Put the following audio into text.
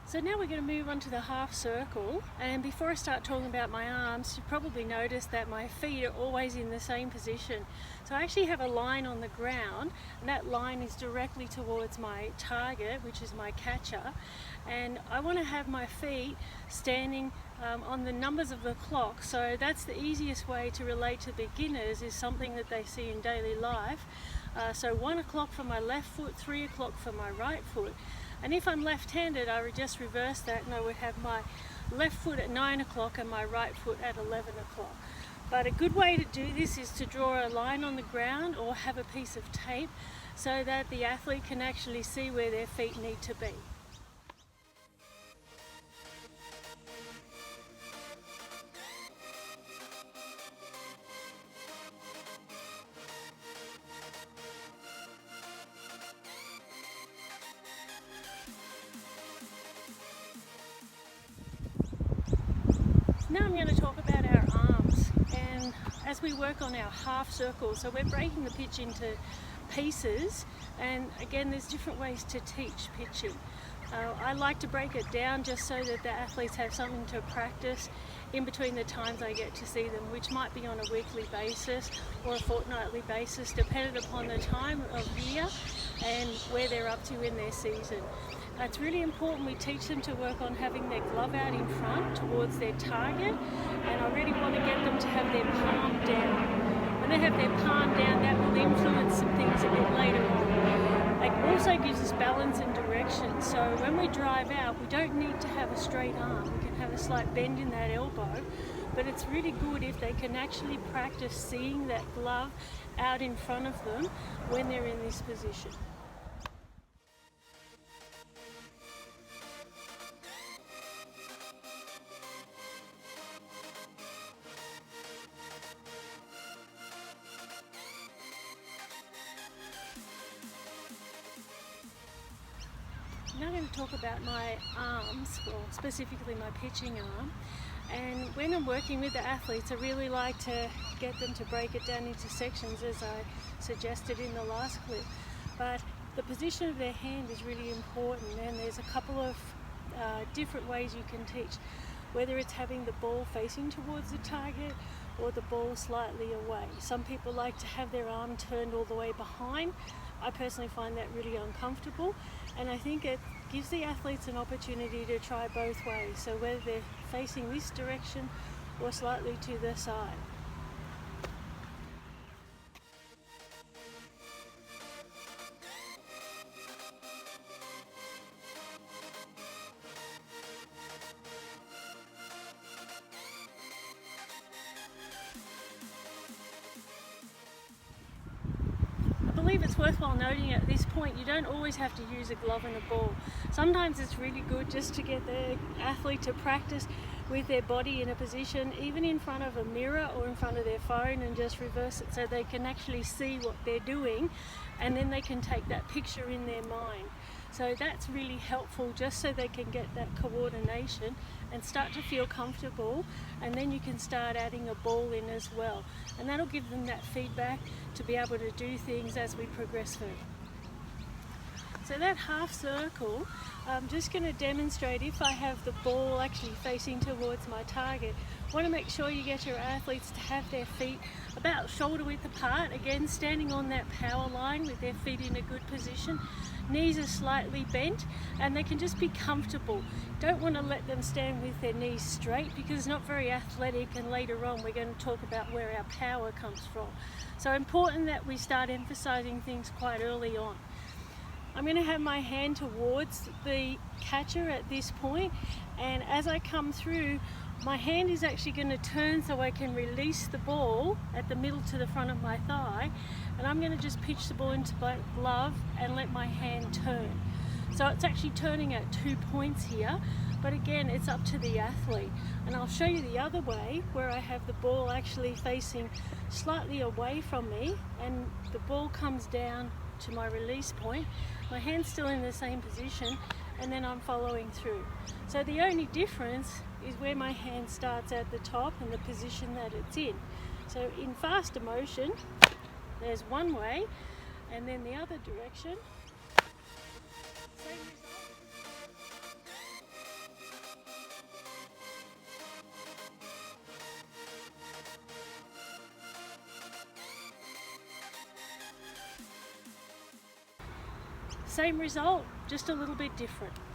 So now we're going to move on to the half circle, and before I start talking about my arms, you've probably noticed that my feet are always in the same position. So I actually have a line on the ground, and that line is directly towards my target, which is my catcher, and I want to have my feet standing on the numbers of the clock. So that's the easiest way to relate to beginners, is something that they see in daily life. So 1 o'clock for my left foot, 3 o'clock for my right foot. And if I'm left-handed, I would just reverse that, and I would have my left foot at 9 o'clock and my right foot at 11 o'clock. But a good way to do this is to draw a line on the ground or have a piece of tape so that the athlete can actually see where their feet need to be. Now I'm going to talk about our arms, and as we work on our half circle, so we're breaking the pitch into pieces, and again there's different ways to teach pitching. I like to break it down just so that the athletes have something to practice in between the times I get to see them, which might be on a weekly basis or a fortnightly basis, depending upon the time of year and where they're up to in their season. It's really important we teach them to work on having their glove out in front towards their target, and I really want to get them to have their palm down. When they have their palm down, that will influence some things a bit later on. It also gives us balance and direction, so when we drive out, we don't need to have a straight arm. We can have a slight bend in that elbow, but it's really good if they can actually practice seeing that glove out in front of them when they're in this position. Now I'm going to talk about my arms, or specifically my pitching arm. And when I'm working with the athletes, I really like to get them to break it down into sections, as I suggested in the last clip. But the position of their hand is really important, and there's a couple of different ways you can teach. Whether it's having the ball facing towards the target or the ball slightly away. Some people like to have their arm turned all the way behind. I personally find that really uncomfortable, and I think it gives the athletes an opportunity to try both ways, so whether they're facing this direction or slightly to the side. I believe it's worthwhile noting at this point you don't always have to use a glove and a ball. Sometimes it's really good just to get the athlete to practice with their body in a position, even in front of a mirror or in front of their phone, and just reverse it so they can actually see what they're doing, and then they can take that picture in their mind. So that's really helpful, just so they can get that coordination and start to feel comfortable, and then you can start adding a ball in as well, and that'll give them that feedback to be able to do things as we progress through. So that half circle, I'm just going to demonstrate if I have the ball actually facing towards my target. I want to make sure you get your athletes to have their feet about shoulder width apart, again standing on that power line with their feet in a good position. Knees are slightly bent, and they can just be comfortable. Don't want to let them stand with their knees straight because it's not very athletic, and later on we're going to talk about where our power comes from. So important that we start emphasizing things quite early on. I'm going to have my hand towards the catcher at this point, and as I come through, my hand is actually going to turn so I can release the ball at the middle to the front of my thigh, and I'm going to just pitch the ball into my glove and let my hand turn. So it's actually turning at 2 points here, but again it's up to the athlete. And I'll show you the other way, where I have the ball actually facing slightly away from me, and the ball comes down to my release point. My hand's still in the same position, and then I'm following through. So the only difference is where my hand starts at the top and the position that it's in. So in faster motion, there's one way, and then the other direction, same result. same result, just a little bit different.